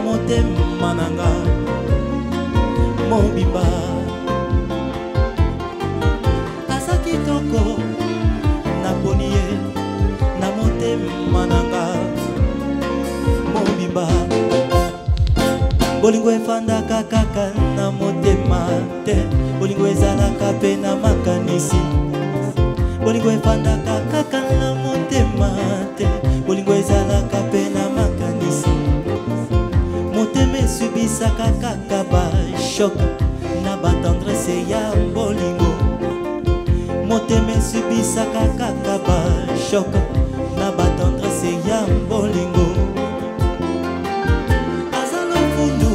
motema nanga mobimba aza kitoko naponi ye na motema nanga mobimba bolingo efandaka kaka na motema te bolingo ezalaka pe na makanisi bolingo efandaka kaka na motema te bolingo ezalaka pe na makanisi motema esubisaka kaka bashok na batendrese ya bolingo motema esubisaka kaka bashok na batendrese ya bolingo aza lofundu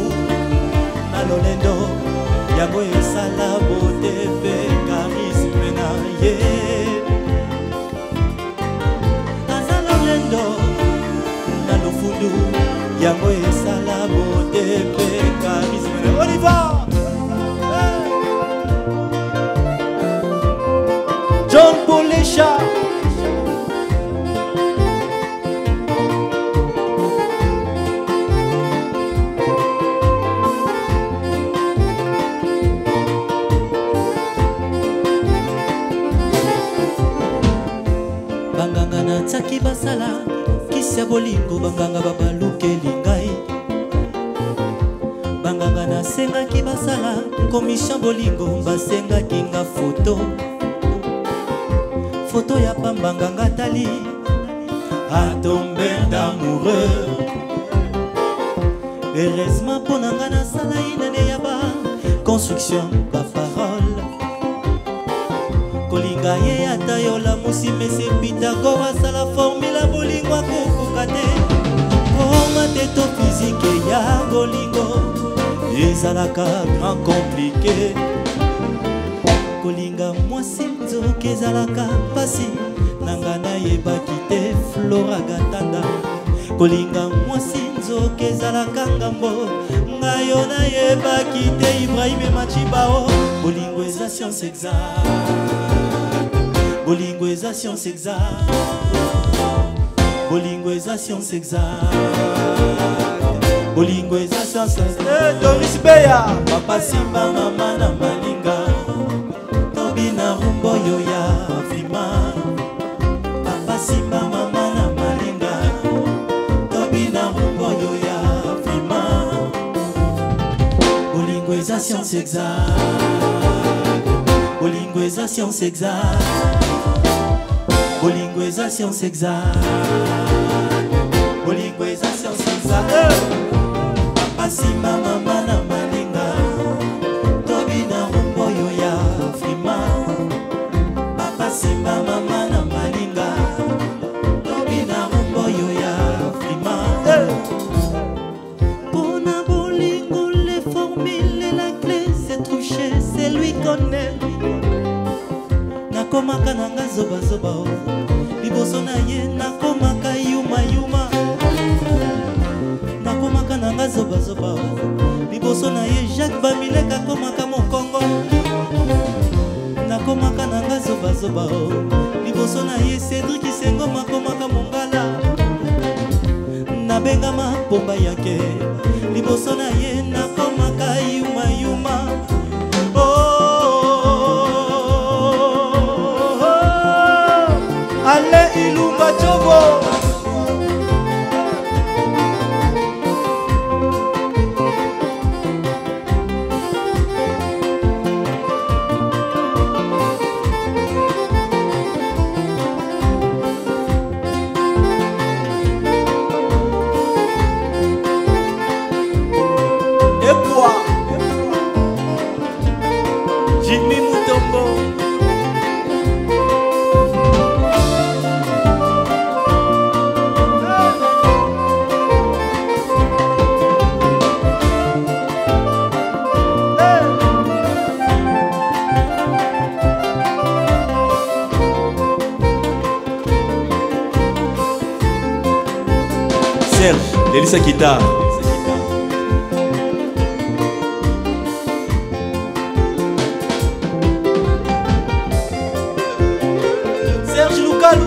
na lolendo yango esala bote pe karisme na ye aza lolendo na lofundu yango esala bote pe karisme na Oliver John Polesha banganga na tsaki basala kisi ya bolingo banganga babalukeli ngai banganga nasengaki basala commission bolingo basengaki nga foto ya pambanganga tali a tomber d'amoureux heureusement mpo na nga nasala inane ya ba construction baparole kolinga ye ata yola musi mese Pythagore asala formula bolingo akokoka te koma teto fizike ya bolingo ezalaka grand compliqué kolinga mwasi nzoki ezalaka mpasi nanga nayebaki te Flora Gatanda kolinga mwasi nzoki ezalaka ngambo ngayo nayebaki te Ibrahim Machibao bolingo eza science exacte bolingo eza science exacte bolingo eza science exacte bolingo eza science exacte Doris Beya papa Simba mama na malinga tobina rumbo yo ya Afrima papa Simba mama na malinga tobina rumbo yo ya Afrima bolingo eza science exacte bolingo eza science exacte bolingo eza science exacte bolingo eza science exacte papa Simba mama na malinga tobina rumbo yo ya Afrima papa Simba mama na malinga tobina rumbo yo ya Afrima pona bolingo les formules et la clé c'est touché c'est lui qu'on aime nakomaka nanga zoba zoba liboso na ye nakomaka yuma yuma nakomaka nanga zoba zoba liboso na ye Jacques Bamileka akomaka mokongo nakomaka nanga zoba zoba liboso na ye Cédric Sengoma akomaka mongala nabengama pomba yake liboso na ye nakomaka yuma yuma Ale Ilunga Chobo Epwa Jimmy Mutombo Serge, Elisa Kita Serge Lukalu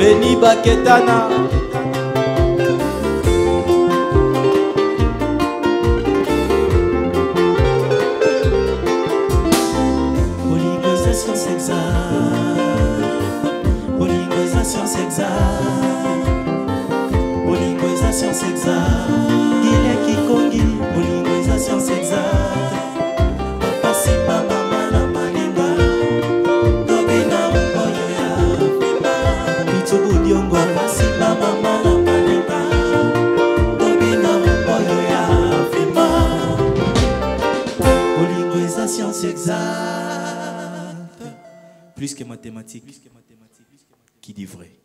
Beni Baketana. Polygoisation s'exalte, polygoisation s'exalte, polygoisation s'exalte. Il est qui congi, polygoisation s'exalte. Papa si mama mana maninga, tobina mboyo ya fima. Pitsubu diongo. Papa si mama mana maninga, tobina mboyo ya fima. Polygoisation s'exalte. Plus que mathématiques, qui dit vrai.